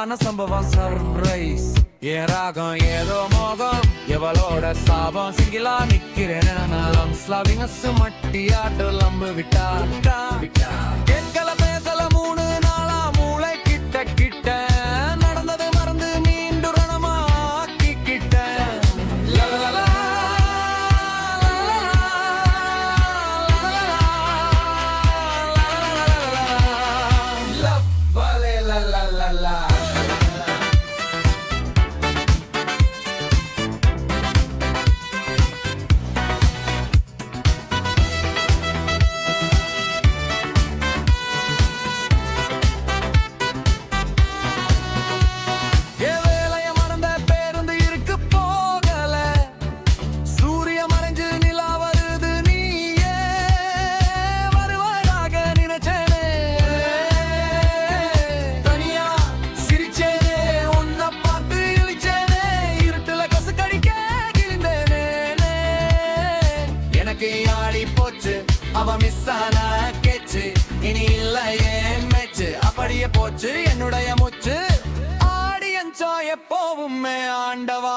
ஆன சம்பவம் சர்ப்ரைஸ் என் ராகம் ஏதோ மோகம் எவளோட சாபம் சிங்கிலா நிக்கிறேன் மட்டி ஆட்டு லம்பு விட்டா கேட்கல பேசல 3 நாளா மூளை கிட்ட கிட்ட நடந்தது மறந்து மீண்டும் ரணமா ஆக்கிக்கிட்ட அவ மிஸ்ஸானா கேச்சு இனி இல்ல ஏன் மேச்சு அப்படியே போச்சு என்னுடைய மூச்சு ஆடியன்ஸா எப்போவுமே ஆண்டவா